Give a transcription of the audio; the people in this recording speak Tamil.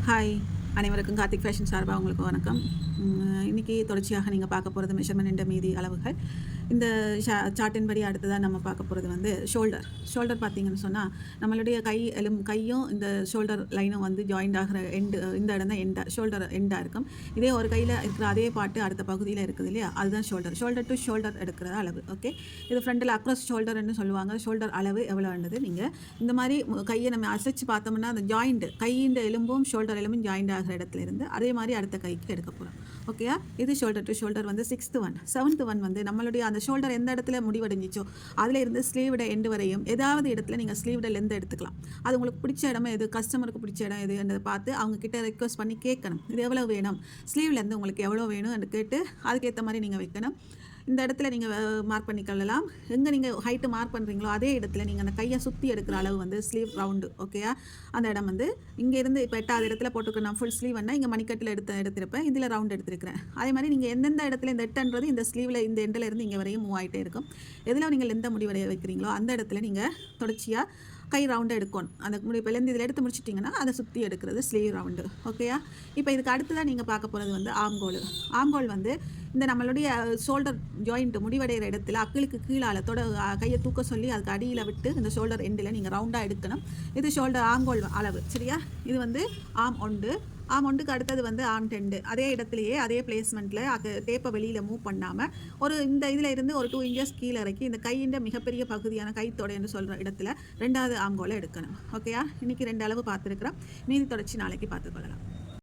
ஹாய் அனைவருக்கும் கார்த்திக் ஃபேஷன் சார்பாக உங்களுக்கு வணக்கம். இன்றைக்கி தொடர்ச்சியாக நீங்கள் பார்க்க போகிறது மெஷர்மெண்ட் மீதி அளவுகள். இந்த சார்ட்டின் படி அடுத்ததாக நம்ம பார்க்க போகிறது வந்து ஷோல்டர் பார்த்தீங்கன்னு சொன்னால் நம்மளுடைய கையும் இந்த ஷோல்டர் லைனும் வந்து ஜாயிண்ட் ஆகிற இந்த இடம் தான் ஷோல்டர் எண்டாக இருக்கும். இதே ஒரு கையில் இருக்கிற அதே பாட்டு அடுத்த பகுதியில் இருக்குது இல்லையா, அதுதான் ஷோல்டர் டு ஷோல்டர் எடுக்கிற அளவு. ஓகே, இது ஃப்ரண்டில் அக்ராஸ் ஷோல்டர்னு சொல்லுவாங்க. ஷோல்டர் அளவு எவ்வளோ வேண்டது நீங்கள் இந்த மாதிரி கையை நம்ம அசைச்சு பார்த்தோம்னா அந்த ஜாயிண்ட் கையின் எலும்பும் ஷோல்டர் எலும்பும் ஜாயிண்ட் ஆகிற இடத்துல இருந்து அதே மாதிரி அடுத்த கைக்கு எடுக்க போகிறோம். ஓகேயா, இது ஷோல்டர் டு ஷோல்டர் வந்து 6th ஒன். 7th ஒன் வந்து நம்மளுடைய அந்த ஷோல்டர் எந்த இடத்துல முடிவடைஞ்சிச்சோ அதில் இருந்து ஸ்லீவோட எண்டு வரையும் ஏதாவது இடத்துல நீங்கள் ஸ்லீவோட லென்த் எடுத்துக்கலாம். அது உங்களுக்கு பிடிச்ச இடம் எது, கஸ்டமருக்கு பிடிச்ச இடம் எது என்று பார்த்து அவங்க கிட்ட ரெக்வஸ்ட் பண்ணி கேட்கணும். இது எவ்வளோ வேணும், ஸ்லீவ்லேருந்து உங்களுக்கு எவ்வளோ வேணும் என்று கேட்டு அதுக்கேற்ற மாதிரி நீங்கள் வைக்கணும். இந்த இடத்துல நீங்கள் மார்க் பண்ணிக்கொள்ளலாம். எங்கே நீங்கள் ஹைட்டு மார்க் பண்ணுறீங்களோ அதே இடத்துல நீங்கள் அந்த கையை சுற்றி எடுக்கிற அளவு வந்து ஸ்லீவ் ரவுண்டு. ஓகேயா, அந்த இடம் வந்து இங்கேருந்து இப்போ 8வது இடத்துல போட்டுக்க நான் ஃபுல் ஸ்லீவ் வேணால் இங்கே மணிக்கட்டில் எடுத்திருப்பேன், இதில் ரவுண்ட் எடுத்திருக்கிறேன். அதே மாதிரி நீங்கள் எந்தெந்த இடத்துல இந்த 8ன்றது இந்த ஸ்லீவில் இந்த எண்டில் இருந்து இங்கே வரையும் மூவ் ஆகிட்டே இருக்கும். எதில் நீங்கள் எந்த முடிவடைய வைக்கிறீங்களோ அந்த இடத்துல நீங்கள் தொடர்ச்சியாக கை ரவுண்டை எடுக்கணும். அந்த இப்போ இதில் எடுத்து முடிச்சிட்டிங்கன்னா அதை சுற்றி எடுக்கிறது ஸ்லீவ் ரவுண்டு. ஓகேயா, இப்போ இதுக்கு அடுத்ததான் நீங்கள் பார்க்க போகிறது வந்து ஆம்கோல் வந்து இந்த நம்மளுடைய ஷோல்டர் ஜாயிண்ட் முடிவடைகிற இடத்துல அக்கிளுக்கு கீழால் கையை தூக்க சொல்லி அதுக்கு அடியில் விட்டு இந்த ஷோல்டர் எண்டில் நீங்கள் ரவுண்டாக எடுக்கணும். இது ஷோல்டர் ஆம்கோல் அளவு. சரியா, இது வந்து ஆம் ஒன்றுக்கு அடுத்தது வந்து ஆம் 10. அதே இடத்துலையே அதே பிளேஸ்மெண்ட்டில் டேப்பை வெளியில் மூவ் பண்ணாமல் இந்த இதில் இருந்து ஒரு 2 inches கீழே இறக்கி இந்த கையின் மிகப்பெரிய பகுதியான கைத்தொடைன்னு சொல்கிற இடத்துல 2வது ஆம்கோலை எடுக்கணும். ஓகேயா, இன்றைக்கி 2 அளவு பார்த்துருக்குறோம். மீதி தொடர்ச்சி நாளைக்கு பார்த்துக்கொள்ளலாம்.